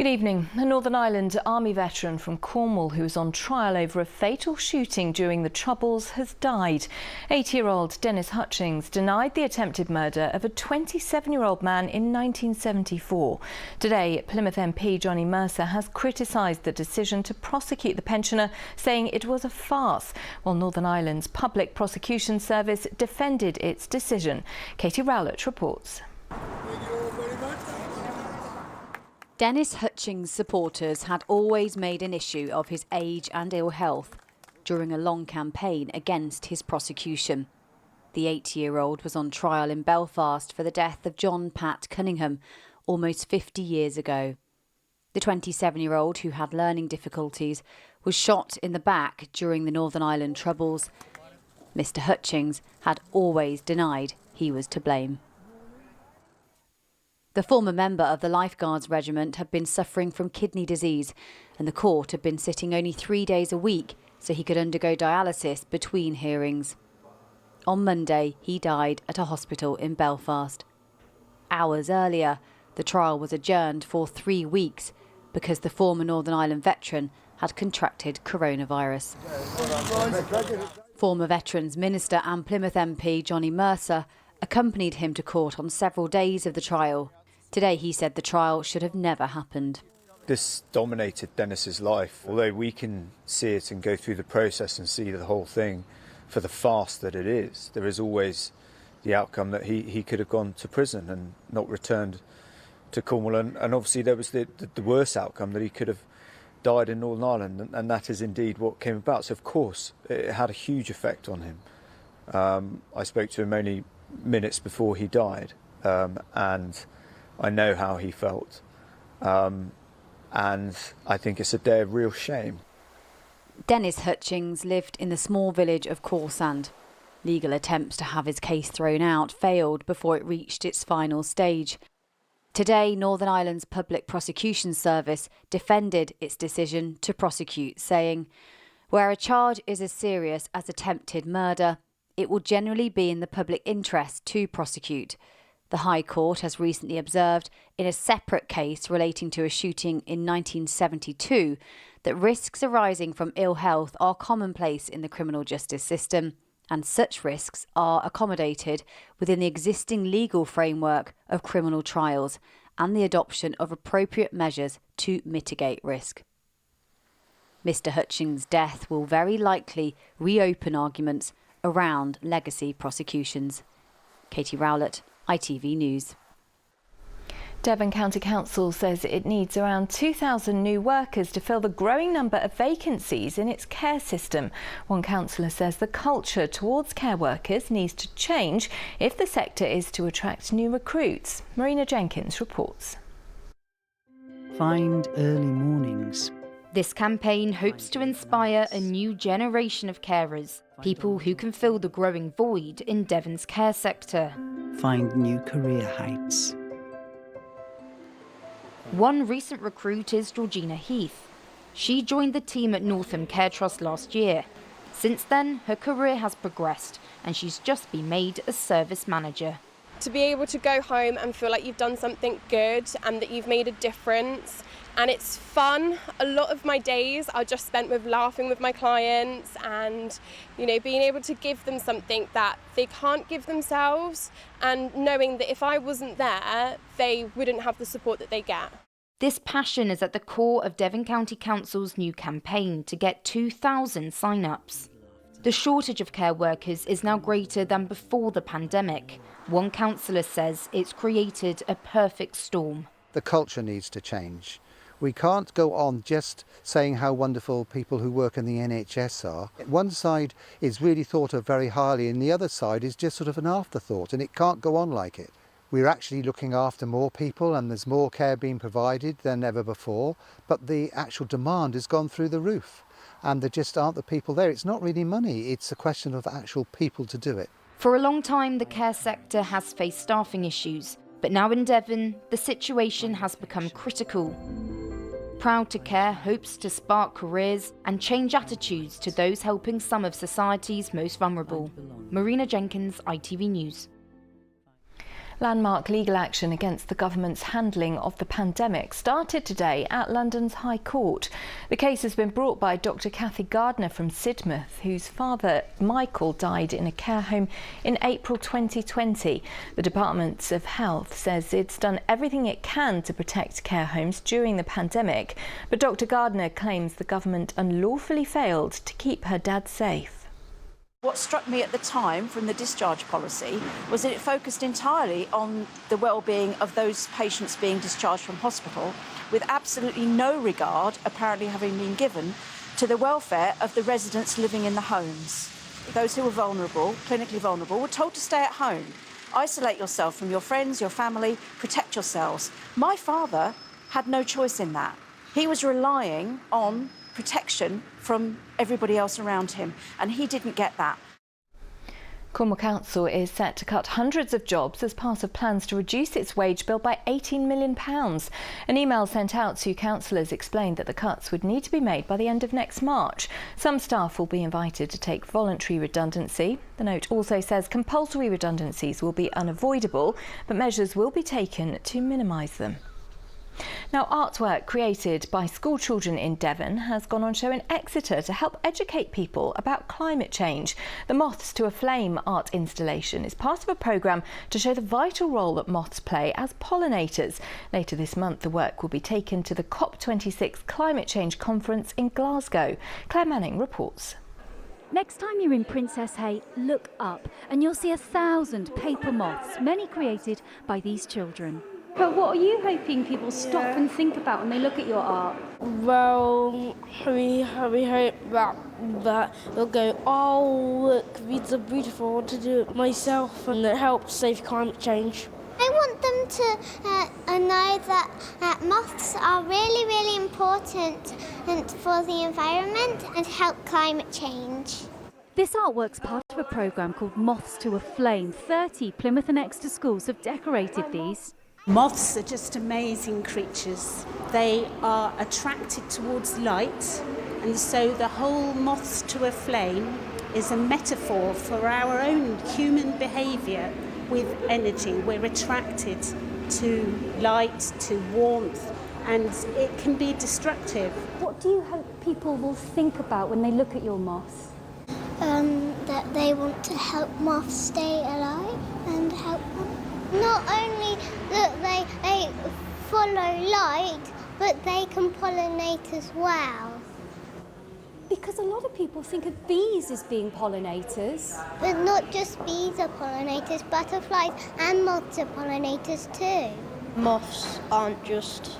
Good evening. A Northern Ireland Army veteran from Cornwall who was on trial over a fatal shooting during the Troubles has died. 80-year-old Dennis Hutchings denied the attempted murder of a 27-year-old man in 1974. Today, Plymouth MP Johnny Mercer has criticised the decision to prosecute the pensioner, saying it was a farce, while Northern Ireland's Public Prosecution Service defended its decision. Katie Rowlett reports. Dennis Hutchings' supporters had always made an issue of his age and ill health during a long campaign against his prosecution. The 80-year-old was on trial in Belfast for the death of John Pat Cunningham almost 50 years ago. The 27-year-old, who had learning difficulties, was shot in the back during the Northern Ireland Troubles. Mr. Hutchings had always denied he was to blame. The former member of the Lifeguards Regiment had been suffering from kidney disease, and the court had been sitting only 3 days a week so he could undergo dialysis between hearings. On Monday, he died at a hospital in Belfast. Hours earlier, the trial was adjourned for 3 weeks because the former Northern Ireland veteran had contracted coronavirus. Former Veterans Minister and Plymouth MP Johnny Mercer accompanied him to court on several days of the trial. Today he said the trial should have never happened. This dominated Dennis's life. Although we can see it and go through the process and see the whole thing for the farce that it is, there is always the outcome that he could have gone to prison and not returned to Cornwall. And obviously there was the worst outcome, that he could have died in Northern Ireland, and that is indeed what came about. So of course it had a huge effect on him. I spoke to him only minutes before he died, and I know how he felt, and I think it's a day of real shame. Dennis Hutchings lived in the small village of Corsand. Legal attempts to have his case thrown out failed before it reached its final stage. Today, Northern Ireland's Public Prosecution Service defended its decision to prosecute, saying, "Where a charge is as serious as attempted murder, it will generally be in the public interest to prosecute." The High Court has recently observed, in a separate case relating to a shooting in 1972, that risks arising from ill health are commonplace in the criminal justice system, and such risks are accommodated within the existing legal framework of criminal trials and the adoption of appropriate measures to mitigate risk. Mr. Hutchings' death will very likely reopen arguments around legacy prosecutions. Katie Rowlett, ITV News. Devon County Council says it needs around 2,000 new workers to fill the growing number of vacancies in its care system. One councillor says the culture towards care workers needs to change if the sector is to attract new recruits. Marina Jenkins reports. Find early mornings. This campaign hopes to inspire a new generation of carers, people who can fill the growing void in Devon's care sector. Find new career heights. One recent recruit is Georgina Heath. She joined the team at Northam Care Trust last year. Since then, her career has progressed and she's just been made a service manager. To be able to go home and feel like you've done something good and that you've made a difference, and it's fun. A lot of my days are just spent with laughing with my clients and, being able to give them something that they can't give themselves, and knowing that if I wasn't there, they wouldn't have the support that they get. This passion is at the core of Devon County Council's new campaign to get 2,000 sign-ups. The shortage of care workers is now greater than before the pandemic. One councillor says it's created a perfect storm. The culture needs to change. We can't go on just saying how wonderful people who work in the NHS are. One side is really thought of very highly and the other side is just sort of an afterthought, and it can't go on like it. We're actually looking after more people and there's more care being provided than ever before, but the actual demand has gone through the roof and there just aren't the people there. It's not really money, it's a question of actual people to do it. For a long time, the care sector has faced staffing issues, but now in Devon, the situation has become critical. Proud to Care hopes to spark careers and change attitudes to those helping some of society's most vulnerable. Marina Jenkins, ITV News. Landmark legal action against the government's handling of the pandemic started today at London's High Court. The case has been brought by Dr. Kathy Gardner from Sidmouth, whose father, Michael, died in a care home in April 2020. The Department of Health says it's done everything it can to protect care homes during the pandemic, but Dr. Gardner claims the government unlawfully failed to keep her dad safe. What struck me at the time from the discharge policy was that it focused entirely on the well-being of those patients being discharged from hospital, with absolutely no regard, apparently having been given, to the welfare of the residents living in the homes. Those who were vulnerable, clinically vulnerable, were told to stay at home. Isolate yourself from your friends, your family, protect yourselves. My father had no choice in that. He was relying on protection from everybody else around him, and he didn't get that. Cornwall Council is set to cut hundreds of jobs as part of plans to reduce its wage bill by £18 million. An email sent out to councillors explained that the cuts would need to be made by the end of next March. Some staff will be invited to take voluntary redundancy. The note also says compulsory redundancies will be unavoidable, but measures will be taken to minimise them. Now, artwork created by school children in Devon has gone on show in Exeter to help educate people about climate change. The Moths to a Flame art installation is part of a programme to show the vital role that moths play as pollinators. Later this month, the work will be taken to the COP26 Climate Change Conference in Glasgow. Claire Manning reports. Next time you're in Princess Hay, look up and you'll see 1,000 paper moths, many created by these children. But what are you hoping people stop and think about when they look at your art? Well, we hope that they'll go, oh, look, these are beautiful, I want to do it myself, and it helps save climate change. I want them to know that moths are really, really important for the environment and help climate change. This artwork's part of a programme called Moths to a Flame. 30 Plymouth and Exeter schools have decorated these. Moths are just amazing creatures. They are attracted towards light, and so the whole Moths to a Flame is a metaphor for our own human behaviour with energy. We're attracted to light, to warmth, and it can be destructive. What do you hope people will think about when they look at your moths? That they want to help moths stay alive and help them. Not only that they follow light, but they can pollinate as well. Because a lot of people think of bees as being pollinators. But not just bees are pollinators, butterflies and moths are pollinators too. Moths aren't just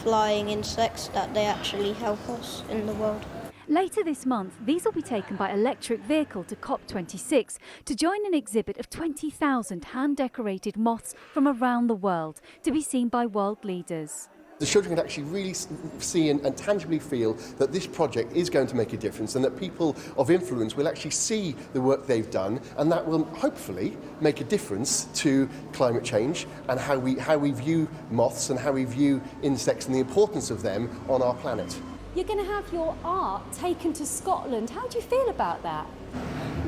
flying insects, that they actually help us in the world. Later this month, these will be taken by electric vehicle to COP26 to join an exhibit of 20,000 hand-decorated moths from around the world to be seen by world leaders. The children can actually really see and tangibly feel that this project is going to make a difference, and that people of influence will actually see the work they've done, and that will hopefully make a difference to climate change and how we view moths and how we view insects and the importance of them on our planet. You're going to have your art taken to Scotland. How do you feel about that?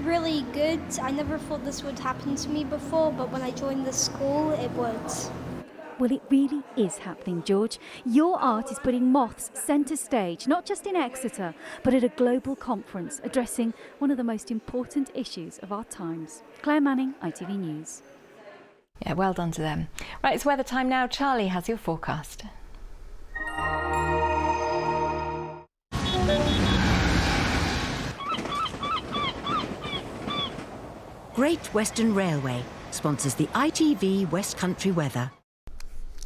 Really good. I never thought this would happen to me before, but when I joined the school, it would. Well, it really is happening, George. Your art is putting moths centre stage, not just in Exeter, but at a global conference addressing one of the most important issues of our times. Claire Manning, ITV News. Yeah, well done to them. Right, it's weather time now. Charlie has your forecast. Great Western Railway sponsors the ITV West Country weather.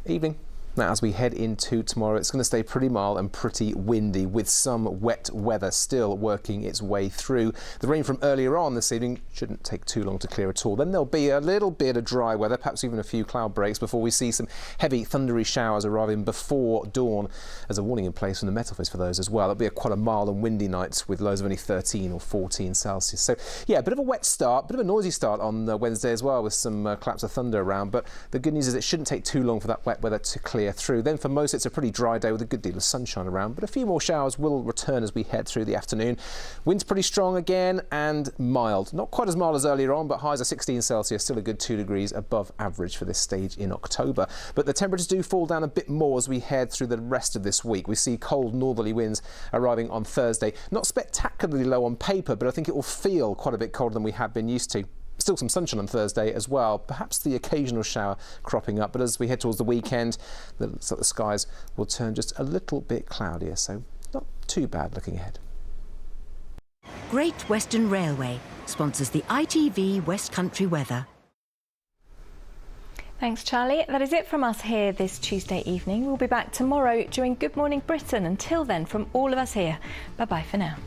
Evening. Now, as we head into tomorrow, it's going to stay pretty mild and pretty windy, with some wet weather still working its way through. The rain from earlier on this evening shouldn't take too long to clear at all. Then there'll be a little bit of dry weather, perhaps even a few cloud breaks, before we see some heavy thundery showers arriving before dawn. There's a warning in place from the Met Office for those as well. It'll be quite a mild and windy night with lows of only 13 or 14 Celsius. So, yeah, a bit of a wet start, bit of a noisy start on Wednesday as well, with some claps of thunder around. But the good news is it shouldn't take too long for that wet weather to clear clear through. Then for most, it's a pretty dry day with a good deal of sunshine around, but a few more showers will return as we head through the afternoon. Wind's pretty strong again and mild. Not quite as mild as earlier on, but highs are 16 Celsius, still a good 2 degrees above average for this stage in October. But the temperatures do fall down a bit more as we head through the rest of this week. We see cold northerly winds arriving on Thursday. Not spectacularly low on paper, but I think it will feel quite a bit colder than we have been used to. Still some sunshine on Thursday as well, perhaps the occasional shower cropping up, but as we head towards the weekend, the skies will turn just a little bit cloudier, so not too bad looking ahead. Great Western Railway sponsors the ITV West Country weather. Thanks, Charlie. That is it from us here this Tuesday evening. We'll be back tomorrow during Good Morning Britain. Until then, from all of us here, bye-bye for now.